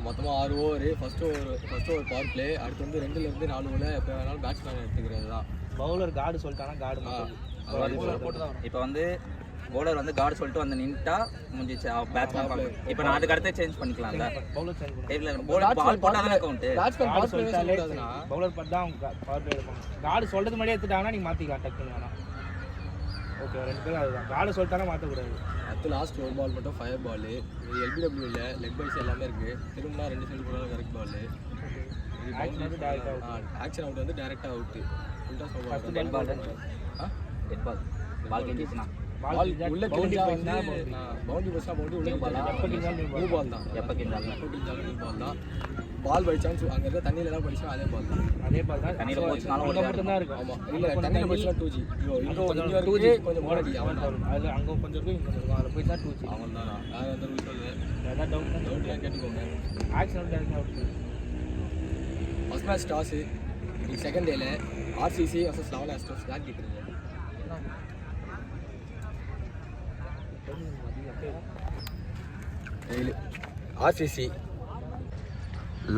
மொத்தமாக 6 over. First ஒரு power play, அடுத்து வந்து 2லேருந்து 4 ஓவரில் எப்போ வேணாலும் பேட்ஸ்மேன் எடுத்துக்கிறது தான். பவுலர் கார்டு சொல்லிட்டானா கார்டு இப்போ வந்து பவுலர் வந்து கார்டு சொல்லிட்டு வந்து நின்ட்டா முடிஞ்சிச்சு பேட்ஸ்மேன். இப்போ நான் அதுக்கு அடுத்து சேஞ்ச் பண்ணிக்கலாம்ல. பவுலர் சேஞ்ச் இல்லை பவுலர் பால் போட்டால் தானே கவுண்ட். பேட்ஸ்மேன் பால் சொல்லிட்டாதுன்னா பவுலர் பட் தான் பவர் பிளே எடுப்பாங்க. கார்டு சொல்கிறது முன்னாடியே எடுத்துட்டாங்கன்னா நீங்கள் மாற்றிக்கலாம் டக்குன்னு வேணாம். ஓகே 2 பேரும் அதுதான் கார்டு சொல்லிட்டானா மாற்றக்கூடாது. அடுத்து லாஸ்ட் ஒரு பால் மட்டும் ஃபயர் பால். இது எல்பிடபிள்யூ இல்லை, லெக் பைஸ் எல்லாமே இருக்குது. திரும்பினா 2 சைடு போனாலும் கரெக்ட் பால். ஆக்ஷன் அவுட் வந்து டேரெக்டாக அவுட்டு. டெட் பால் பால் கேஞ்சிச்சுனா உள்ள கிழிஞ்சா பவுண்டரி பஸ்ஸாக பவுண்டரி உள்ள நியூ பால் தான். எப்போ கேஞ்சாலும் நியூ பால் தான். பால் பை சான்ஸ் அங்கே இருக்க தண்ணியில் எல்லாம் படிச்சா அதே பால் தான். தண்ணியில் போச்சுனாலும் ஒன்று மட்டும் தான் இருக்கும். ஆமாம் இல்லை தண்ணியில் படிச்சா 2G. கொஞ்சம் 2G கொஞ்சம் மோடி அவன் தான். அதில் அங்கே கொஞ்சம் இருக்கும் இங்கே இருக்கும். அதில் போய் தான் 2G. அவன் தான். வேறு எந்த ரூல் சொல்லுவேன். ஏதாவது டவுட்லாம் கேட்டுக்கோங்க. Action direct out. First match டாஸு இன்னைக்கு செகண்ட் டேல RCC வர்சஸ் லெவன் ஆஸ்ட்ரோஸ் யார் கேட்குறீங்க? RCC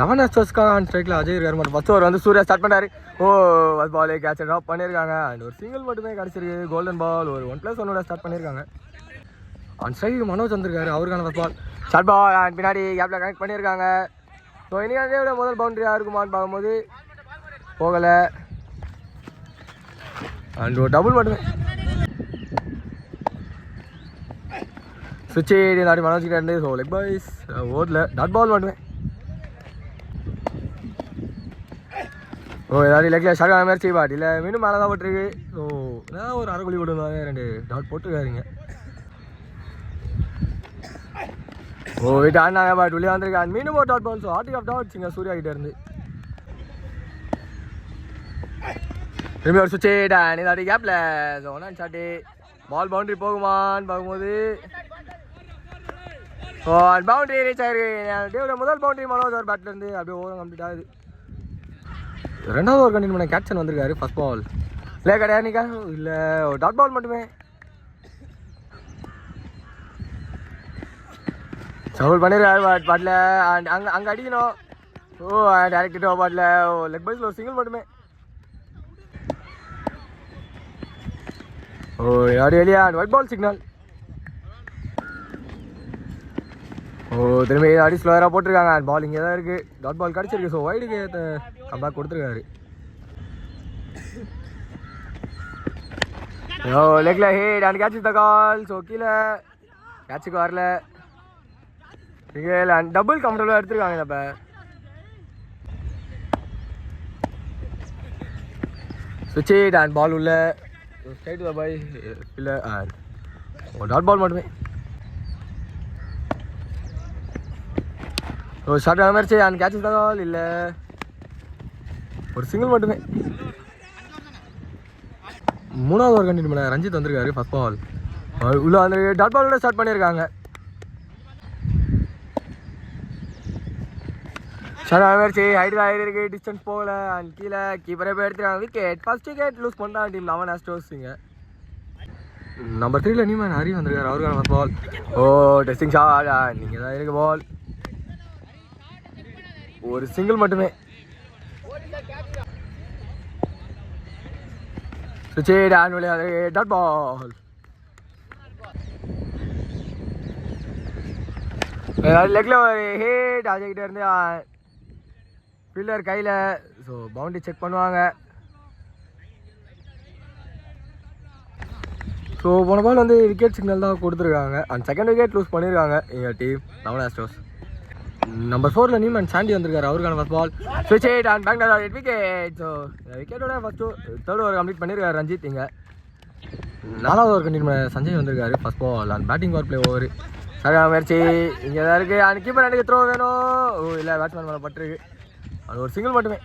லெவன் ஆஸ்ட்ரோஸ்க்காக ஆன் ஸ்ட்ரைக்கில் அஜய் இருக்கார். மட்டும் ஃபஸ்ட் ஓவர் வந்து சூர்யா ஸ்டார்ட் பண்ணாரு. ஃபஸ்ட் பாலே கேட்ச் ட்ராப் பண்ணியிருக்காங்க. அண்ட் ஒரு சிங்கிள் மட்டுமே கிடச்சிருக்கு. கோல்டன் பால் ஒரு 1+1 ஸ்டார்ட் பண்ணியிருக்காங்க. ஆன் ஸ்ட்ரைக்கு மனோஜ் வந்திருக்காரு. அவருக்கான first ball short ball and பின்னாடி கேப்பில் கனெக்ட் பண்ணியிருக்காங்க. ஸோ இன்றைக்கி விட முதல் பவுண்டரியாக இருக்குமான்னு பார்க்கும்போது போகலை. அண்ட் ஒரு டபுள் மட்டுமே சுவிட்ச் நாடி மனோஜ்கிட்ட இருந்து. ஸோ லெக் பாய்ஸ் ஓடல, டாட் பால் மட்டுமே. ஏதாவது லெக்கில் ஷார்ட் ஆன மாதிரி செய்வாட் இல்லை மீண்டும் மேலே தான் போட்டிருக்கு. ஸோ ஏதாவது ஒரு அரைக்குழி கொடுத்தாங்க, 2 டாட் போட்டுருக்காருங்க. வீட்டு ஆடினாங்க பட் உள்ளே வந்திருக்காங்க. மீண்டும் ஒரு டாட் பால். ஸோ ஆர்டிக் ஆஃப் டாட்ஸ் இங்கே சூர்யா கிட்டே இருந்து. திரும்பி ஒரு சுவிட்ச் இதாடி கேப்பில். So one shot ball boundary போகுமான்னு பார்க்கும்போது பவுண்டரி ரீச் ஆயிருக்கு. முதல் பவுண்டரி மனோஜ் ஒரு பேட்லேருந்து அப்படியே ஓவரம் கம்ப்ளீட் ஆகுது. 2வது ஓவர் கண்டினியூ பண்ண கேப்டன் வந்திருக்காரு. ஃபர்ஸ்ட் பால் இல்லை கிடையாது நிக்கா இல்லை ஒரு டாட் பால் மட்டுமே. சவுல் பண்ணியிருக்காரு பட் பாட்டில் அண்ட் அங்கே அடிக்கணும். டேரக்ட் பாட்டில் லெக் பைஸில் ஒரு சிங்கிள் மட்டுமே. யாரு வெளியா ஒயிட் பால் சிக்னல். திரும்பி அடி ஸ்லோவராக போட்டிருக்காங்க. அண்ட் பால் இங்கே தான் இருக்குது. டாட் பால் கிடச்சிருக்கு. ஸோ வைடுக்கு கம்பேக் கொடுத்துருக்காரு. லெக்ல hit and catch the call. So கீழே கேட்சுக்கு வரல. அண்ட் டபுள் கம்ஃபர்டபுளாக எடுத்துருக்காங்க. இப்போ சுவிட்ச் அண்ட் பால் உள்ள ஸ்ட்ரைட் த பாய் இல்லை டாட் பால் மட்டுமே. ஷார்ட் ஆன மாதிரி அண்ட் கேட்ச் த கால் இல்லை ஒரு சிங்கிள் மட்டுமே. 3வது ஓவர் கண்டினியூ பண்ண ரஞ்சித் வந்திருக்காரு. ஃபர்ஸ்ட் பால் உள்ள வந்து டாட் பாலோட ஸ்டார்ட் பண்ணியிருக்காங்க. ஷார்ட் ஆன மாதிரி ஹைட் ஆகிருக்கு. டிஸ்டன்ஸ் போகல. அண்ட் கீழே கீப்பரே போய் எடுத்துருக்காங்க. விக்கெட் ஃபர்ஸ்ட் விக்கெட் லூஸ் பண்ணாங்க டீம் லெவன் ஆஸ்ட்ரோஸ். இங்கே நம்பர் 3ல நியூமேன் ஹரி வந்திருக்காரு. அவருக்கான ஃபர்ஸ்ட் பால் டெஸ்டிங் ஷாட். நீங்கள் தான் இருக்கு பால் ஒரு சிங்கிள் மட்டுமே. டாட் பால் லெக்ல ஒரு ஹேட் அஜய்கிட்ட இருந்து ஃபீல்டர் கையில். ஸோ பவுண்டரி செக் பண்ணுவாங்க. ஸோ போன பால் வந்து விக்கெட் சிக்னல் தான் கொடுத்துருக்காங்க. அண்ட் செகண்ட் விக்கெட் லூஸ் பண்ணியிருக்காங்க எங்கள் டீம் லெவன் ஆஸ்ட்ரோஸ். நம்பர் 4ல நியூமேன் சாண்டி வந்திருக்காரு. அவருக்கான ஃபர்ஸ்ட் பால் ஸ்விட்ச் அண்ட் பேக் 8 விக்கெட். ஸோ விக்கெட்டோட ஃபர்ஸ்ட் 3rd ஓவர் கம்ப்ளீட் பண்ணியிருக்காரு ரஞ்சித். இங்கே 4வது ஓவர் கண்டினியூ பண்ண சஞ்சய் வந்திருக்காரு. First ball and batting power play over சரியான முயற்சி இங்கே தான் இருக்குது. அண்ட் கீப்பர் எனக்கு த்ரோ வேணும். இல்லை பேட்ஸ்மேன் மேலே பட்டிருக்கு. அது ஒரு சிங்கிள் மட்டுமே.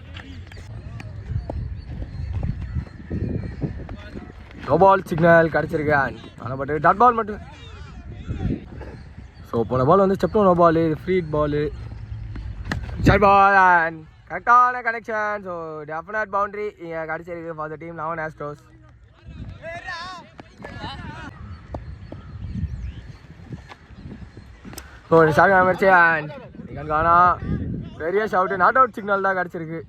நோ பால் சிக்னல் கிடச்சிருக்கு. அண்ட் ஆனால் பட் டாட் பால் மட்டுமே. ஸோ போன பால் வந்து ஸ்டெப்னோ no ball, free ball, short ball and கரெக்டான கனெக்ஷன். ஸோ டெஃபினட் பவுண்டரி இங்கே கிடச்சிருக்கு for the team eleven Astros. So short ஆகிடுச்சு. அண்ட் கானா பெரிய ஷவுட்டு, நாட் அவுட் சிக்னல் தான் கிடச்சிருக்கு.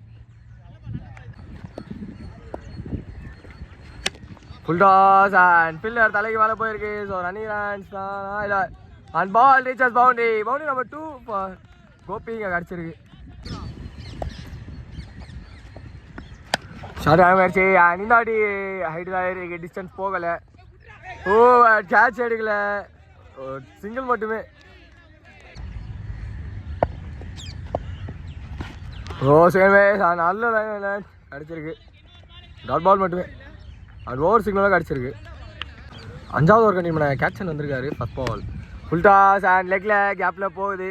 ஃபுல் டாஸ் அண்ட் ஃபீல்டர் தலைக்கு மேலே போயிருக்கு. ஸோ ரன்னிங் ரன்ஸ் தான் இல்லை. And ball reaches boundary. Boundary number 2 for Gopi இங்கே கிடச்சிருக்கு. ஷார்ட் ஆகிடுச்சு. அண்ட் இந்த வாட்டி ஹைட் தான் இருக்கு, டிஸ்டன்ஸ் போகலை. ஓ கேட்ச் எடுக்கல, சிங்கிள் மட்டுமே. ஓ சேமே நல்ல லைன் கிடச்சிருக்கு. டாட் பால் மட்டுமே. அது ஓவர் சிக்னலாக கிடச்சிருக்கு. 5வது ஓவர் கண்டிப்பாக கேட்சன் வந்திருக்காரு. First ball full toss and லெக்கில் கேப்பில் போகுது.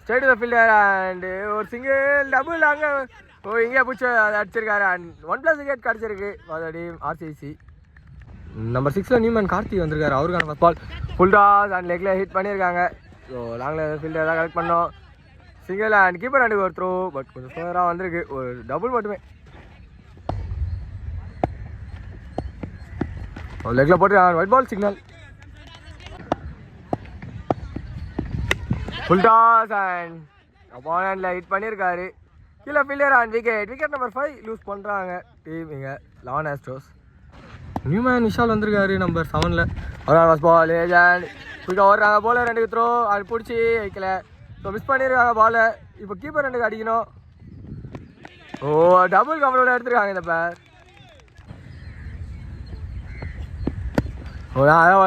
ஸ்ட்ரைட் த ஃபீல்டர் அண்ட் ஒரு சிங்கிள் டபுள் அங்கே இங்கே பிடிச்சி அடிச்சிருக்காரு. அண்ட் 1+ விக்கெட் கிடச்சிருக்கு team RCC. Number 6 new man Karthi வந்திருக்காரு. அவருக்கான first ball full toss and லெக்கில் ஹிட் பண்ணியிருக்காங்க. ஸோ லாங்கில் ஃபீல்டர் தான் கலெக்ட் பண்ணோம். சிங்கிள் அண்ட் கீப்பர் ரெண்டுக்கு ஒரு த்ரோ, பட் கொஞ்சம் ஸ்லோவராக வந்திருக்கு. ஒரு டபுள் மட்டுமே. லெக்கில் போட்டு wide ball signal. Full toss and அப்பானண்ட்டில் ஹிட் பண்ணியிருக்காரு. கீழே fielder and wicket number 5 lose பண்ணுறாங்க டீம் இங்கே 11 ஆஸ்ட்ரோஸ். நியூமேன் விஷால் வந்திருக்காரு நம்பர் 7ல். அவரால் ஃபர்ஸ்ட் பால் ஏஜெண்ட் குயிக்காக ஓடுறாங்க. போல 2 த்ரோ அது பிடிச்சி வைக்கல. ஸோ மிஸ் பண்ணியிருக்காங்க பாலை. இப்போ கீப்பர் 2 அடிக்கணும். ஓ டபுள் கவரோட எடுத்துருக்காங்க இந்த பேர். ஓ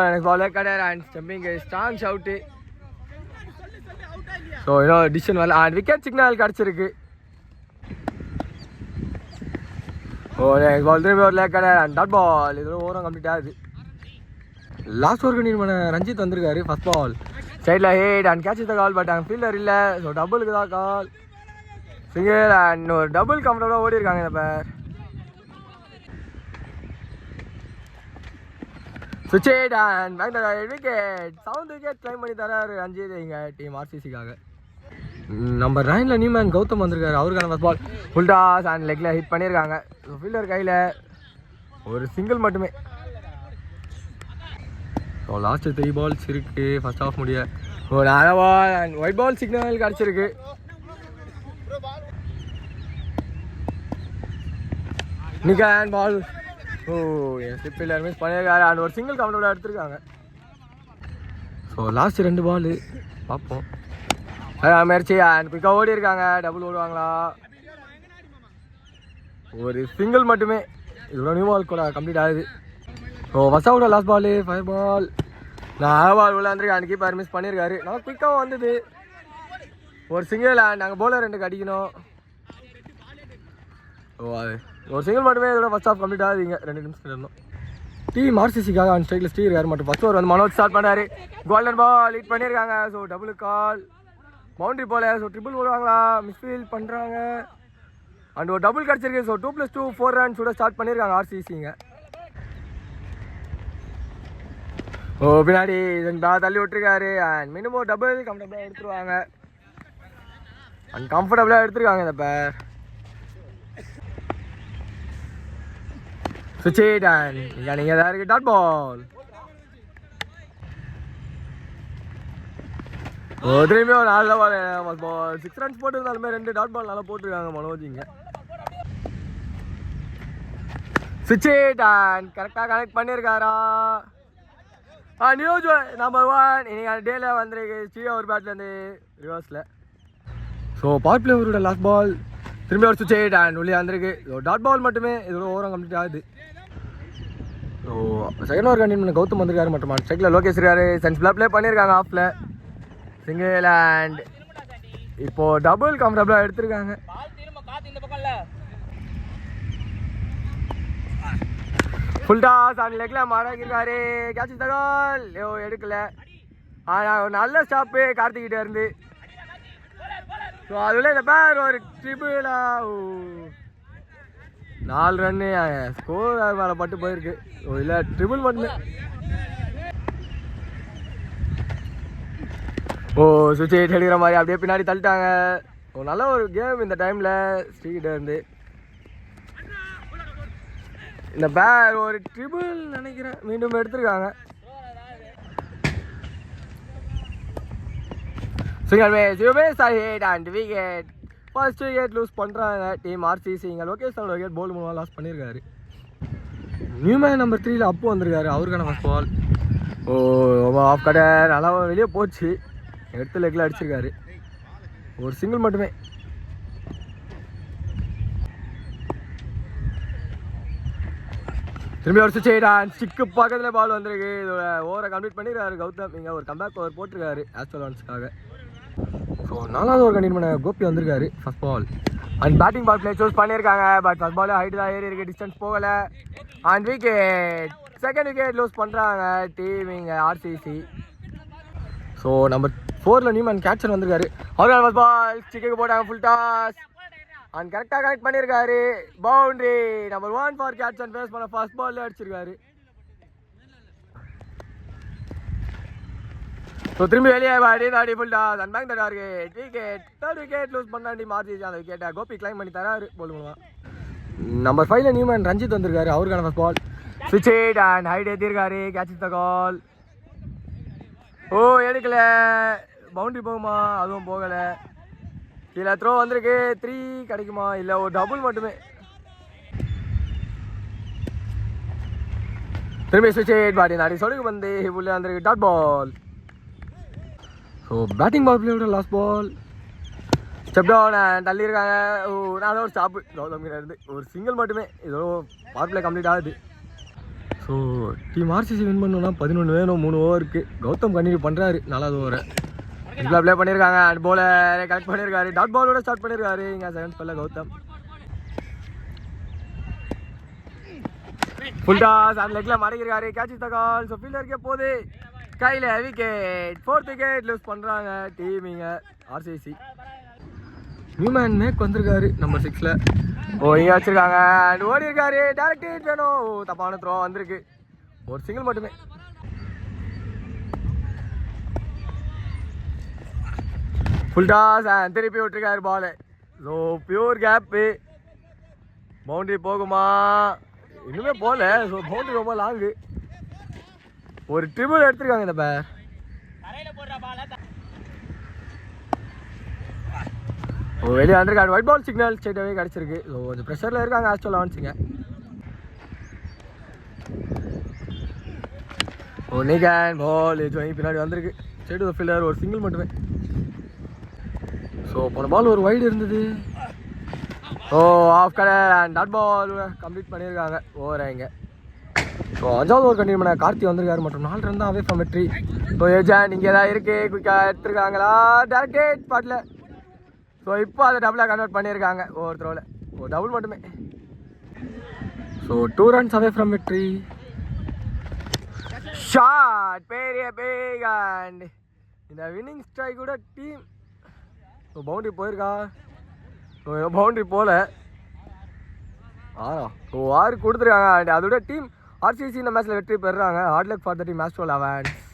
எனக்கு பாலே கிடையாது அண்ட் ஸ்டம்பிங் ஸ்ட்ராங் ஷவுட்டு. ஸோ இன்னும் டிசிஷன் வரல அண்ட் விக்கெட் சிக்னல் கிடச்சிருக்கு. ஓ எனக்கு பால் திரும்பி ஒரு லேக் கிடையாது அண்ட் டாட் பால். இதோட ஓவரம் கம்ப்ளீட் ஆகுது. லாஸ்ட் ஓவர் கண்டிப்பான ரஞ்சித் வந்திருக்காரு. ஃபர்ஸ்ட் பால் சைடில் hit and catch the call, but அங்கே ஃபீல்டர் இல்லை. ஸோ டபுளுக்கு தான் கால். சிங்கிள் அண்ட் ஒரு டபுள் கம்ஃபர்டபுளாக ஓடி இருக்காங்க இந்த பேர். சுவிட்ச் and back the wicket. 7th wicket claim பண்ணி தராரு ரஞ்சித் இங்கே டீம் ஆர்சிசிக்காக. நம்பர் 9 நியூமேன் கௌதம் வந்திருக்காரு. அவருக்கான first ball full toss and லெக்கில் ஹிட் பண்ணியிருக்காங்க. ஸோ ஃபீல்டர் கையில் ஒரு சிங்கிள் மட்டுமே. ஸோ லாஸ்ட்டு 3 பால்ஸ் இருக்குது ஃபர்ஸ்ட் ஆஃப் முடிய. ஒரு அரை ball and white ball signal கிடச்சிருக்கு. நிக்கான் பால். ஓ என் ஸ்லிப் ஃபீல்டர் மிஸ் பண்ணியிருக்காரு அண்ட் ஒரு சிங்கிள் கவுண்டோட எடுத்துருக்காங்க. ஸோ லாஸ்ட் 2 பால் பார்ப்போம். முயற்சி அண்ட் குயிக்காக ஓடி இருக்காங்க. டபுள் ஓடுவாங்களா? ஒரு சிங்கிள் மட்டுமே. இதோட நியூ பால் கூட கம்ப்ளீட் ஆகுது. So first out last ball 5 ball. நான் பால் உள்ள வந்துருக்கேன் அண்ட் கீப்பர் மிஸ் பண்ணியிருக்காரு. நல்லா குயிக்காக வந்தது. ஒரு சிங்கிள் அண்ட் நாங்கள் போலர் 2 அடிக்கணும். ஓ அது ஒரு சிங்கிள் மட்டுமே. இதோட ஃபர்ஸ்ட் ஆஃப் கம்ப்ளீட் ஆகுதுங்க. 2 நிமிஷம் இருந்தோம். டீம் ஆர்சிசிக்காக ஆன் ஸ்ட்ரைக்கில் ஸ்டீர் யார் மட்டும் ஃபர்ஸ்ட் ஓவர் வந்து மனோஜ் ஸ்டார்ட் பண்ணார். கோல்டன் பால் ஹிட் பண்ணியிருக்காங்க. ஸோ டபுள் கால் பவுண்டரி போல. ஸோ ட்ரிபிள் போடுவாங்களா? மிஸ்ஃபீல் பண்ணுறாங்க அண்ட் ஒரு டபுள் கிடச்சிருக்கு. ஸோ 2+2 4 ரன்ஸ் கூட ஸ்டார்ட் பண்ணியிருக்காங்க ஆர்சிசிங்க. ஓ பின்னாடி இதுதான் தள்ளி விட்டுருக்காரு அண்ட் மினிமம் டபுள் கம்ஃபர்டபுளாக எடுத்துருவாங்க. அண்ட் கம்ஃபர்டபுளாக எடுத்துருக்காங்க இந்த பேர். சுவிட்ச் அண்ட் நீங்கள் தான் இருக்குது டாட் பால். ஓ திரும்பி ஒரு 4 பால் 6 ரன்ஸ் போட்டுருந்தாலுமே 2 டாட் பால் நல்லா போட்டுருக்காங்க மனோஜ் இங்கே. சுவிட்ச் அண்ட் கரெக்டாக கனெக்ட் பண்ணியிருக்காரா? நியூஸ் நம்பர் 1 இன்னைக்கு டேல வந்துருக்கு ஸ்ரீ ஒரு பேட்லேருந்து ரிவர்ஸில். ஸோ பவர் பிளேவரோட லாஸ்ட் பால் திரும்பி ஒரு சுவிட்ச் அண்ட் உள்ளே வந்திருக்கு. ஸோ டாட் பால் மட்டுமே. இதோட ஓவரம் கம்ப்ளீட் ஆகுது. ஸோ செகண்ட் ஓவர் கண்டிப்பாக கௌதம் வந்திருக்காரு மட்டுமா. ஸ்ட்ரைக்கில் லோகேஷ் இருக்காரு. சென்ஸ்ஃபுல்லாக ப்ளே பண்ணியிருக்காங்க ஆஃபில். சிங்கிள் அண்ட் இப்போது டபுள் கம்ஃபர்டபுளாக எடுத்திருக்காங்க. ஃபுல் டாஸ் அண்ட் லெக்கில் மாறாக்கிருக்காரு. கேட்ச் தகவல் எடுக்கல. ஆனால் ஒரு நல்ல ஸ்டாப்பு கார்த்திகிட்ட இருந்து. ஸோ அதில் இந்த பேர் ஒரு ட்ரிபிளா 4 ரன்னு ஸ்கோர் மேலே பட்டு போயிருக்கு. ஓ இல்லை ட்ரிபிள் மட்டுமே. ஓ சுவிட்ச் எடுக்கிற மாதிரி அப்படியே பின்னாடி தள்ளிட்டாங்க. ஓ நல்ல ஒரு கேம் இந்த டைமில் ஸ்ரீகிட்ட இருந்து. இந்த பேர் ஒரு ட்ரிபிள் நினைக்கிறேன் மீண்டும் எடுத்திருக்காங்க. Single match Umesh hit and wicket. First wicket loose பண்ணுறாங்க டீம் ஆர்சிசி. இங்கே லோகேஷ் அவரோட விக்கெட் போல் மூலமாக லாஸ் பண்ணியிருக்காரு. நியூமேன் நம்பர் 3ல அப்பு வந்திருக்காரு, அவருக்கான ஃபர்ஸ்ட் பால். ஆஃப் கடை நல்லா வெளியே போச்சு, எடுத்து லெக்கில் அடிச்சிருக்காரு. ஒரு சிங்கிள் மட்டுமே. திரும்பி ஒரு சுவிட்ச் அண்ட் ஸ்டிக்கு பக்கத்தில் பால் வந்திருக்கு. இதோட ஓவரை கம்ப்ளீட் பண்ணிடுறாரு கௌதம். இங்கே ஒரு கம்பேக் ஓவர் போட்டிருக்காரு ஆஸ்ட்ரோலான்ஸ்க்காக. ஸோ 4வது ஓவர் கண்டினியூ பண்ண கோபி வந்திருக்காரு first ball. And batting ball play choose பண்ணியிருக்காங்க. பட் ஃபர்ஸ்ட் பால் ஹைட் தான் ஏறி இருக்கு, டிஸ்டன்ஸ் போகலை. And wicket. Second wicket loose பண்ணுறாங்க டீம் இங்கே ஆர்சிசி. ஸோ நம்பர் 4ல நியூமன் கேட்சர் வந்திருக்காரு, அவரால் ஃபர்ஸ்ட் பால் ஸ்டிக்கு போட்டாங்க ஃபுல் டாஸ். அண்ட் கரெக்டாக கனெக்ட் பண்ணியிருக்காரு, பவுண்டரி. நம்பர் 1 ஃபார் கேட்சர் ஃபேஸ் பண்ண ஃபர்ஸ்ட் பால்ல அடிச்சிருக்காரு. ஸோ திரும்பி வெளியே வாடி full toss and back the target. Wicket. Third wicket lose பண்ணாண்டி மார்ஜி அந்த விக்கெட்டை கோபி கிளைம் பண்ணி தராரு போல் பண்ணுவான். நம்பர் 5ல நியூமன் ரஞ்சித் வந்திருக்காரு, அவருக்கான ஃபர்ஸ்ட் பால். ஸ்விட்ச் ஹிட் அண்ட் ஹைட் ஏற்றிருக்காரு, கேட்ச் த கால். ஓ எடுக்கல, பவுண்டரி போகுமா? அதுவும் போகலை. கீழே த்ரோ வந்திருக்கு, 3 கிடைக்குமா? இல்லை, ஒரு டபுள் மட்டுமே. திரும்பி ஸ்விட்ச் ஹிட் பாடி நாடி சொடுக்கு வந்து உள்ளே வந்திருக்கு, dot ball. So batting ball பிளேயோட last ball. Step down and தள்ளியிருக்காங்க. நான் ஒரு ஸ்டாப்பு கௌதம் இருந்து ஒரு சிங்கிள் மட்டுமே. இதோட பவர் பிளே கம்ப்ளீட் ஆகுது. ஸோ டீம் ஆர்சிசி வின் பண்ணணும்னா 11 வேணும் 3 ஓவருக்கு. கௌதம் கண்டினியூ பண்ணுறாரு 4வது ஓவரை. இதில் ப்ளே பண்ணியிருக்காங்க அண்ட் போலர் கலெக்ட் பண்ணியிருக்காரு, டாட் பாலோட ஸ்டார்ட் பண்ணியிருக்காரு இங்கே செகண்ட் ஸ்பெல்ல கௌதம். ஃபுல் டாஸ் அண்ட் லெக்கில் மடங்கிருக்காரு, கேட்ச் த கால். ஸோ ஃபீல்டருக்கே போகுது, கையில் விக்கெட். 4th விக்கெட் லூஸ் பண்ணுறாங்க டீம் இங்கே ஆர்சிசி. நியூமேன் மேக் வந்திருக்காரு நம்பர் 6ல. இங்கே வச்சிருக்காங்க அண்ட் ஓடி இருக்காரு, டேரக்ட் ஹிட் வேணும். தப்பான த்ரோ வந்திருக்கு, ஒரு சிங்கிள் மட்டுமே. ஃபுல் டாஸ் அண்ட் திருப்பி விட்டுருக்காரு பால். ஸோ பியூர் கேப்பு, பவுண்டரி போகுமா? இன்னுமே போகல. ஸோ பவுண்டரி ரொம்ப லாங்கு, ஒரு ட்ரிபிள் எடுத்துருக்காங்க இந்த பேர். வெளியே வந்திருக்காரு, ஒயிட் பால் சிக்னல் ஸ்ட்ரெயிட்டாகவே கிடச்சிருக்கு. ஸோ கொஞ்சம் ப்ரெஷரில் இருக்காங்க ஆஸ்ட்ரோ லான்ஸுங்க. நீகன் பால் பின்னாடி வந்திருக்கு, ஸ்ட்ரெயிட் ஒரு ஃபீல்டர், ஒரு சிங்கிள் மட்டுமே. ஸோ போன பால் ஒரு வைடு இருந்தது. Off cutter and dot ball complete பண்ணியிருக்காங்க ஓவரை இங்கே. ஸோ 5வது ஓவர் கண்டினியூ பண்ண கார்த்தி வந்திருக்காரு மற்றும் 4 ரன் தான் அவே ஃப்ரம் வெற்றி. ஸோ ஏஜான் இங்கே தான் இருக்குது, குயிக்காக எடுத்துருக்காங்களா? டேரக்ட் ஹிட் பாட்டில். ஸோ இப்போ அதை டபுளாக கன்வெர்ட் பண்ணியிருக்காங்க ஒவ்வொரு த்ரோவில், ஒரு டபுள் மட்டுமே. ஸோ 2 runs அவே ஃப்ரம் வெற்றி. ஷாட் பெரிய பிக் அண்ட் இந்த வின்னிங் ஸ்ட்ரைக் கூட டீம். ஸோ பவுண்டரி போயிருக்கா? ஸோ பவுண்டரி போகல. ஸோ 6 கொடுத்துருக்காங்க அண்ட் அதோட டீம் ஆர்சிசி இந்த மேட்ச்சில் வெற்றி பெறுறாங்க. Hard luck for the team Astro elevens.